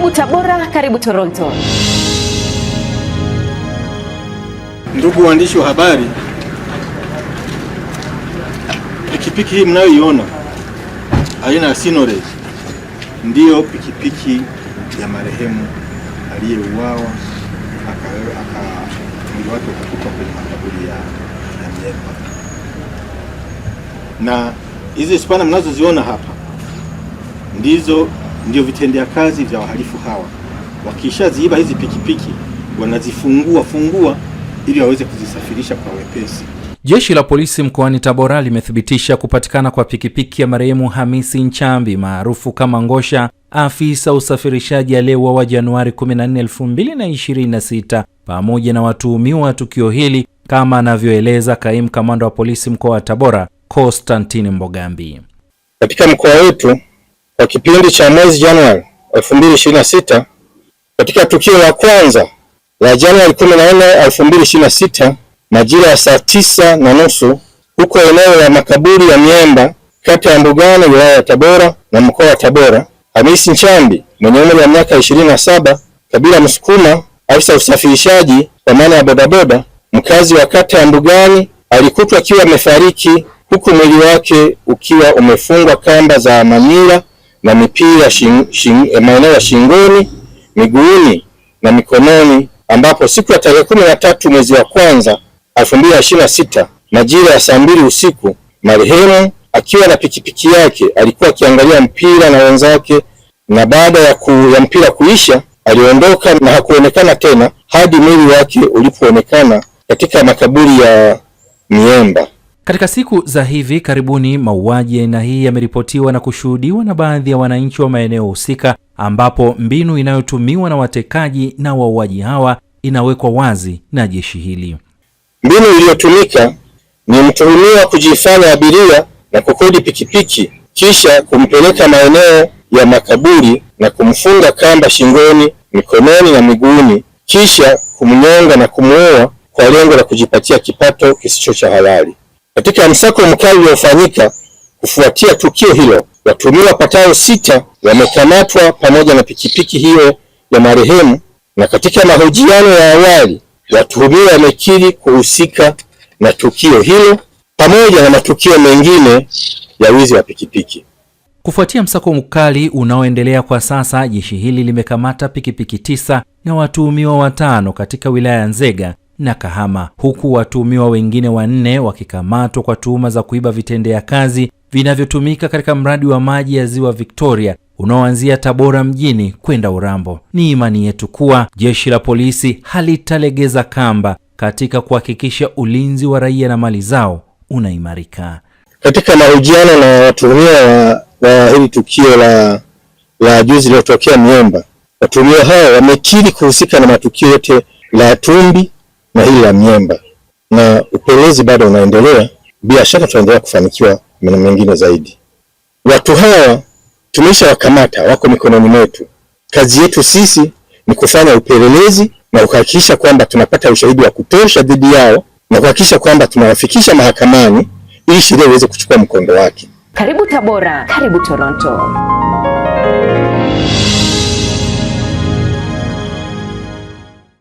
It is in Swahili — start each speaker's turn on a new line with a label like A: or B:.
A: Karibu Tabora, karibu Toronto.
B: Ndugu waandishi wa habari, pikipiki hii mnayoiona aina ya Sinore ndiyo pikipiki ya marehemu aliyeuawa mwili wake ukakutwa kwenye makaburi ya Myemba. Na hizi spana mnazoziona hapa ndio vitendea kazi vya wahalifu hawa. Wakishaziiba hizi pikipiki wanazifungua ili waweze kuzisafirisha kwa wepesi.
C: Jeshi la polisi mkoani Tabora limethibitisha kupatikana kwa pikipiki ya marehemu Hamisi Nchambi maarufu kama Ngosha, afisa usafirishaji aliyeuawa Januari 14, 2026, pamoja na watuhumiwa wa tukio hili, kama anavyoeleza kaimu kamanda wa polisi mkoa wa Tabora, Constantine Mbogambi.
B: Katika mkoa wetu kwa kipindi cha mwezi Januari 2026, katika tukio la kwanza la Januari 14, 2026, majira ya saa 9:30 huko eneo la makaburi ya Myemba, kata ya Mbugani, wilaya ya Tabora na mkoa wa Tabora, Hamisi Nchambi mwenye umri wa miaka 27, kabila Msukuma, afisa usafirishaji kwa maana ya bodaboda, mkazi wa kata ya Mbugani, alikutwa akiwa amefariki huku mwili wake ukiwa umefungwa kamba za manila na mipira maeneo ya shingoni, miguuni na mikononi, ambapo siku ya tarehe 13 mwezi wa kwanza 2026 majira ya saa 2 usiku, marehemu akiwa na pikipiki yake alikuwa akiangalia mpira na wenzake, na baada ya mpira kuisha aliondoka na hakuonekana tena hadi mwili wake ulipoonekana katika makaburi ya Myemba.
C: Katika siku za hivi karibuni, mauaji aina hii yameripotiwa na kushuhudiwa na baadhi ya wananchi wa maeneo husika, ambapo mbinu inayotumiwa na watekaji na wauaji hawa inawekwa wazi na jeshi hili.
B: Mbinu iliyotumika ni mtuhumiwa kujifanya abiria na kukodi pikipiki, kisha kumpeleka maeneo ya makaburi na kumfunga kamba shingoni, mikononi na miguuni, kisha kumnyonga na kumuua kwa lengo la kujipatia kipato kisicho cha halali. Katika msako mkali uliofanyika kufuatia tukio hilo, watuhumiwa wapatao 6 wamekamatwa pamoja na pikipiki hiyo ya marehemu, na katika mahojiano ya awali watuhumiwa wamekiri kuhusika na tukio hilo pamoja na matukio mengine ya wizi wa pikipiki.
C: Kufuatia msako mkali unaoendelea kwa sasa, jeshi hili limekamata pikipiki 9 na watuhumiwa 5 katika wilaya ya Nzega na Kahama, huku watuhumiwa wengine 4 wakikamatwa kwa tuhuma za kuiba vitendea kazi vinavyotumika katika mradi wa maji ya Ziwa Victoria unaoanzia Tabora mjini kwenda Urambo. Ni imani yetu kuwa jeshi la polisi halitalegeza kamba katika kuhakikisha ulinzi wa raia na mali zao unaimarika.
B: Katika mahojiano na watuhumiwa wa hili tukio la juzi lililotokea Myemba, watuhumiwa hao wamekiri kuhusika na matukio yote la Tumbi na hili la Myemba, na upelelezi bado unaendelea. Bila shaka tutaendelea kufanikiwa na mengine zaidi. Watu hawa tumeshawakamata, wako mikononi mwetu. Kazi yetu sisi ni kufanya upelelezi na kuhakikisha kwamba tunapata ushahidi wa kutosha dhidi yao na kuhakikisha kwamba tunawafikisha mahakamani ili sheria iweze kuchukua mkondo wake.
A: Karibu Tabora, karibu Toronto.